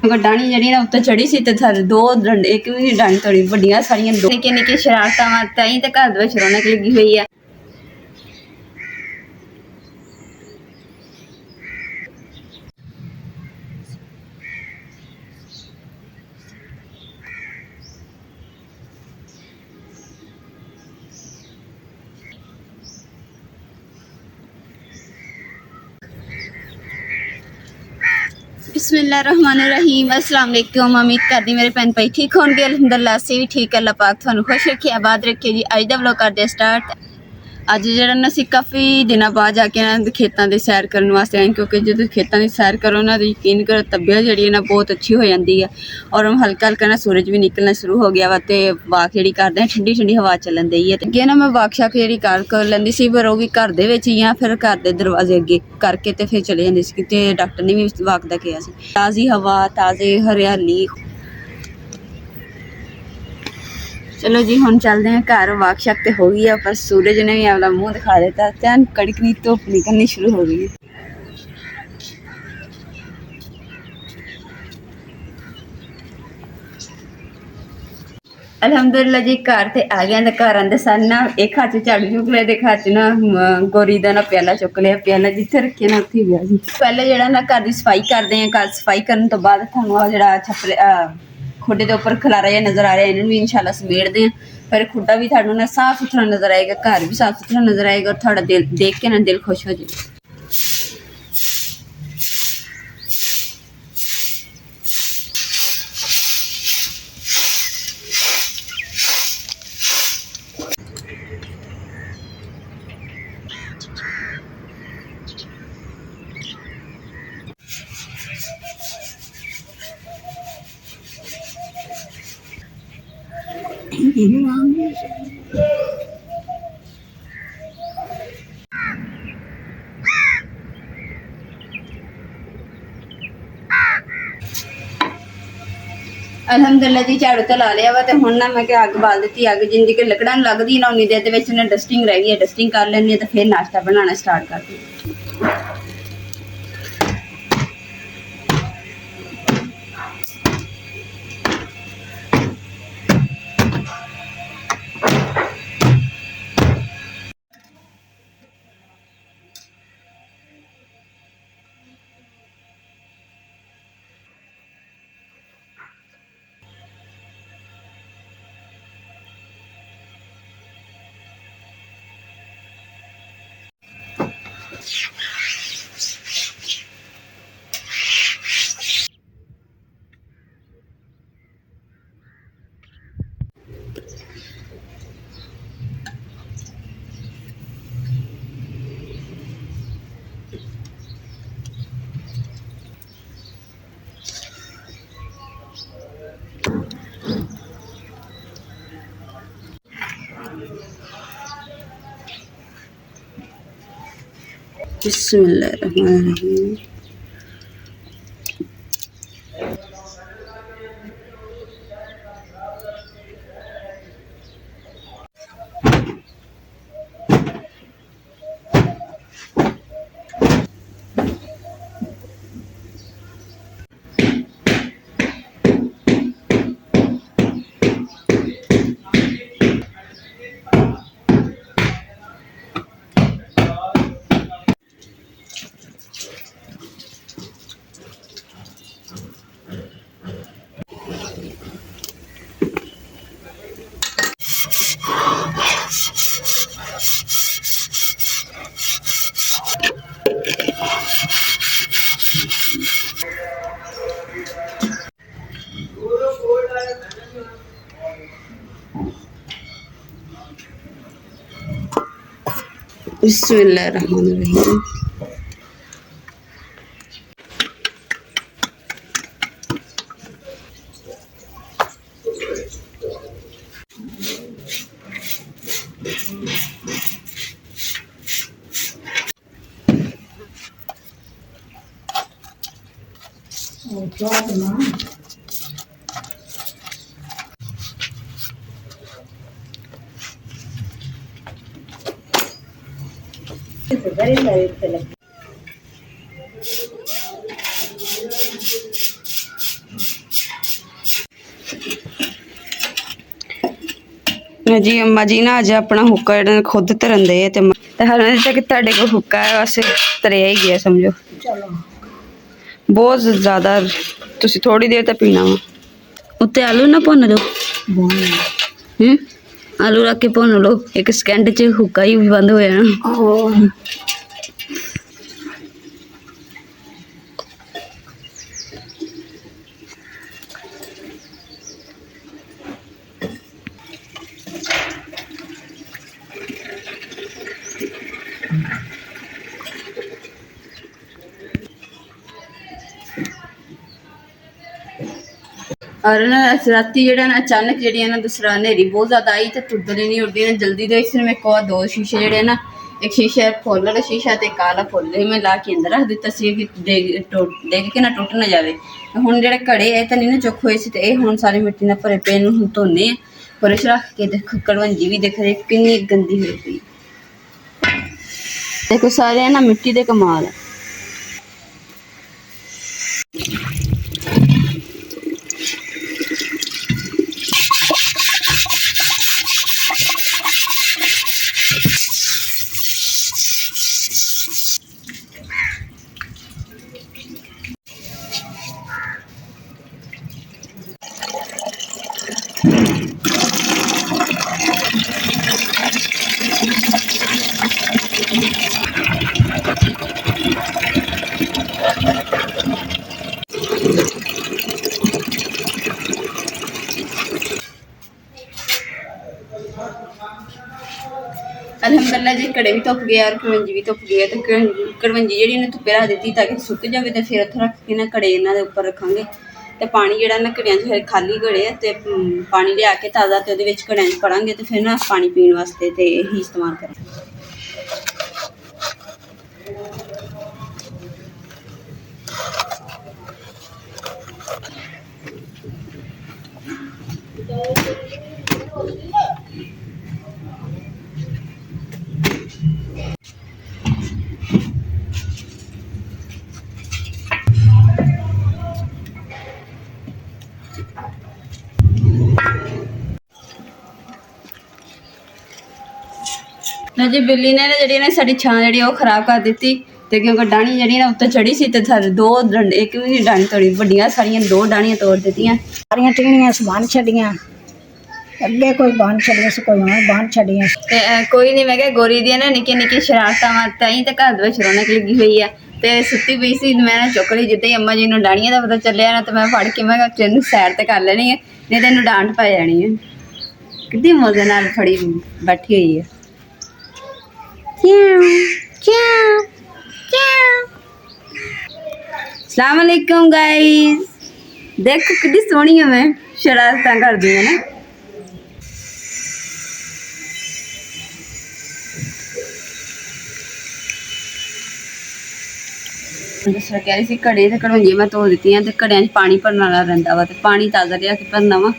डाणी जी ना उत्ते चढ़ी सी ते दो डंडे एक भी डाणी तोड़ी वड्डियां सारियां निक्के निक्के शरारतां ताई ते घर दे विच रौनक लगी हुई है। बिस्मिल्लाहिर्रहमानिर्रहीम अस्सलाम वालेकुम। उम्मीद करदी मेरे भैन भाई ठीक होंगे। अल्हम्दुलिल्लाह असीं भी ठीक। अल्लाह पाक तुहानूं खुश रखे आबाद रखे जी। अज दा व्लॉग करदे स्टार्ट। अज जिहड़ा ना असीं काफ़ी दिनों बाद जाके ना खेतों की सैर करने वास्ते आए, क्योंकि जो खेतों की सैर करो ना तो यकीन करो तबीयत जी ना बहुत अच्छी हो जाती है। और हल्का हल्का ना सूरज भी निकलना शुरू हो गया वा तो वाक जी करते हैं, ठंडी ठंडी हवा चलन दी है। अगे ना मैं वाक शाक जी कर लैंदी सी, पर वो भी घर दे विच ही या फिर घर के दरवाजे अगे करके तो फिर चले जाती सी। ते डॉक्टर ने भी वाक का कहा सी। ताज़ी हवा ताज़ी हरियाली। चलो जी हुण चलते हैं घर। वाक शक तो हो गई है, पर सूरज ने भी अपना मुँह दिखा देता है। कड़कनी धुप निकलनी शुरू हो गई है। अल्हम्दुलिल्लाह जी घर ते आ गया। तो घर आंदे सन ना एक हाथ च झाड़ू चुक लिया, एक हाथ च ना गोरी का ना प्याला चुक लिया। प्याला जिथे रखे ना उत्थे गया जी। पहले जो ना घर की सफाई करते हैं, घर सफाई करने तो बाद थानू जो छपरे खुडे के उपर खलारा जहा नजर आ रहा है, इन्होंने भी इंशाल्लाह समेटते हैं। फिर खुडा भी थानू ना साफ सुथरा नजर आएगा, घर भी साफ सुथरा नजर आएगा और थोड़ा दिल देख के ना दिल खुश हो जाए। अल्हम्दुलिल्लाह जी झाड़ू तो ला लिया वा। तो हुण ना मैं अग बाल दी। अग जिंजी कि लकड़ा लगदी ना उन्नी देर ने डस्टिंग रह गई है, डस्टिंग कर लैनी तो फिर नाश्ता बनाना स्टार्ट कर दी। बिस्मिल्लाहिर्रहमानिर्रहीम। बिस्मिल्लाहिर्रहमानिर्रहीम। जी अम्मा जी ना अज अपना हुक्का जेह्ड़ा खुद धरन दे ते हर कि ਤੁਹਾਡੇ ਕੋਲ हुक्का है बस तरिया ही गया समझो। चलो बहुत ज़्यादा तुसी थोड़ी देर तक पीना वा। उत्ते आलू ना भुन दो। आलू रख के भुन लो, एक सेकंड च हुक्का ही बंद हो जाना। और ना राती जेह्ड़ा ना अचानक जेह्ड़ी ना दूसरा नेरी बहुत ज़्यादा आई तो तुद्दली नहीं उड़दी ना जल्दी तो इसलिए मेरे को दो शीशे जेह्ड़े ना एक शीशा फुल वाला शीशा ते काला फुल मैं ला के अंदर रख दिता सी कि देख के ना टुट ना जाए। हुण जेह्ड़े घड़े है तो नहीं ना चुक होए सी ते एह् हुण सारे मिट्टी नाल भरे पे हुण धोने और इस रख के देखो कड़वंजी भी देख रहे कितनी गंदी हुई पई। देखो सारे ना मिट्टी दे कमाल है। अलहमदुलिल्लाह जी कड़े भी धुप गया और कड़वंजी भी धुप गया तो कड़वंजी जी ने धुप्पे रख दी ताकि सुक जाए तो फिर उत्थे रख के ना कड़े इन्हों के उपर रखांगे तो पानी जोड़ा ना घड़िया च खाली घड़े तो पानी लिया के ताज़ा तो वो घड़िया च पड़ांगे तो फिर ना पानी पीने वास्ते तो यही इस्तेमाल करेंगे। जी बिल्ली ने जी साड़ी छां जी खराब कर दी तो क्योंकि डाणी जी ना उत्ते चढ़ी सी दो एक भी नहीं डाणी तोड़ी वड्डियां सारियां दो डाणियां तोड़ दित्तियां सारियां टीनियां बांध छड़ियां अगे कोई बांध छड़ियां से कोई और बांध छड़ियां ते कोई नहीं मैं क्या गोरी दी ना निक्की निक्की शरारतां ताई तो घर विच रौनक लगी हुई है ते सुत्ती पई सी मैं चुक ली जिद्दां ही अम्मा जी नूं डाणियां दा पता चलिया ना तो मैं फड़ के मैं तेनू सैर ते कर लेनी है नहीं तो इन्हूं डांट पै जानी है। कितनी मजे नाल फड़ी बैठी हुई है। अस्सलाम वालेकुम गाइस, देखो कितनी सोहनी है मैं शरारतां कर दी है ना। दूसरा कह रही सी घड़े तो घड़ोंजियां मैं धो दित्तियां ते घड़ियां च पानी भरन वाला रहिंदा वा ते पानी ताज़ा लिया के भरना वा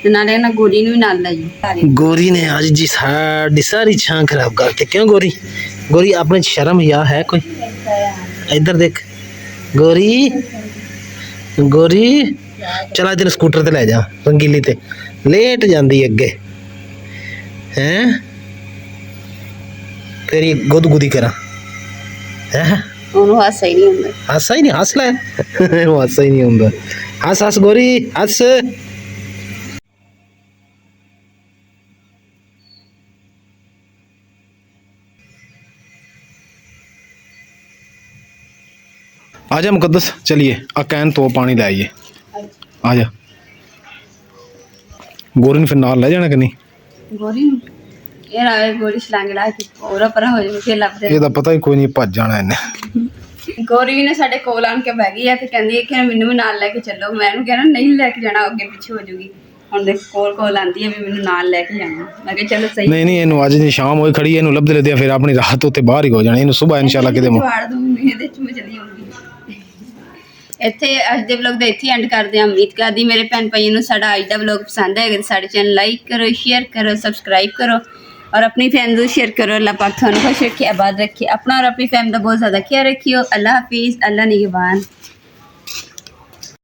ते नाले ना गोरी नूं भी नाल लै जी। गोरी ने आज जी सारी छां खराब करती। क्यों गोरी? गोरी अपने शर्म या है कोई? इधर देख गोरी, गोरी चल तेरे स्कूटर ते लै जा रंगीली ते लेट जांदी अगे हैं तेरी गुदगुदी करा है। ਉਹਨੂੰ ਹਾਸਾ ਹੀ ਨਹੀਂ ਹੁੰਦਾ। ਹਾਸਾ ਹੀ ਨਹੀਂ ਹੱਸ ਲੈ ਉਹ ਹਾਸਾ ਹੀ ਨਹੀਂ ਹੁੰਦਾ। ਹੱਸ ਹੱਸ ਗੋਰੀ ਹੱਸ। आजा मुकद्दस चलिए आ कैन तो पानी ले आइए। आजा गोरी ने फिर नाल ले जाना कि नहीं? ਗੋਰੀ ਨੂੰ ਇਹ ਨਾ ਗੋਰੀ ਛਲਾਂਗ ਲਾ ਕੇ ਪੂਰਾ ਪਰਾ ਹੋ ਜਾਵੇ ਫਿਰ ਲੱਭਦੇ ਇਹਦਾ ਪਤਾ ਹੀ ਕੋਈ ਨਹੀਂ ਭੱਜ ਜਾਣਾ ਇਹਨੇ। ਗੋਰੀ ਵੀ ਨੇ ਸਾਡੇ ਕੋਲ ਆਣ ਕੇ ਬਹਿ ਗਈ ਆ ਤੇ ਕਹਿੰਦੀ ਹੈ ਕਿ ਮੈਨੂੰ ਵੀ ਨਾਲ ਲੈ ਕੇ ਚੱਲੋ। ਮੈਂ ਉਹਨੂੰ ਕਹਿਣਾ ਨਹੀਂ ਲੈ ਕੇ ਜਾਣਾ ਅੱਗੇ ਪਿੱਛੇ ਹੋ ਜਾਊਗੀ। ਹੁਣ ਦੇਖ ਕੋਲ ਆਂਦੀ ਹੈ ਵੀ ਮੈਨੂੰ ਨਾਲ ਲੈ ਕੇ ਜਾਣਾ। ਮੈਂ ਕਿਹਾ ਚਲੋ ਸਹੀ। ਨਹੀਂ ਇਹਨੂੰ ਅੱਜ ਦੀ ਸ਼ਾਮ ਹੋਈ ਖੜੀ ਇਹਨੂੰ ਲੱਭਦੇ ਲੱਭਦੇ ਫਿਰ ਆਪਣੀ ਰਾਹਤ ਉੱਤੇ ਬਾਹਰ ਹੀ ਹੋ ਜਾਣੀ। ਇਹਨੂੰ ਸਵੇਰ ਇਨਸ਼ਾਅੱਲਾ ਕਿਤੇ ਵਾੜ ਦੂੰਗੀ ਇਹਦੇ ਚ ਮੈਂ ਚਲੀ ਜਾਊਂਗੀ। ਇੱਥੇ ਅੱਜ ਦੇ ਵਲੌਗ ਦਾ ਇੱਥੇ ਐਂਡ ਕਰਦੇ ਹਾਂ। ਉਮੀਦ ਕਰਦੀ ਮੇਰੇ ਭੈਣ ਭਾਈਆਂ ਨੂੰ ਸਾਡਾ ਅੱਜ ਦਾ ਵਲੌਗ ਪਸੰਦ ਆਏਗਾ। ਸਾਡੇ ਚੈਨਲ ਲਾਈਕ ਕਰੋ, शेयर करो, सब्सक्राइब करो और अपनी फैमिली को शेयर करो। अल्लाह पाक थानू खुश रखे, आबाद रखे, अपना और अपनी फैमिली का बहुत ज़्यादा ख्याल रखियो। अल्लाह हाफिज़, अल्लाह निगहबान।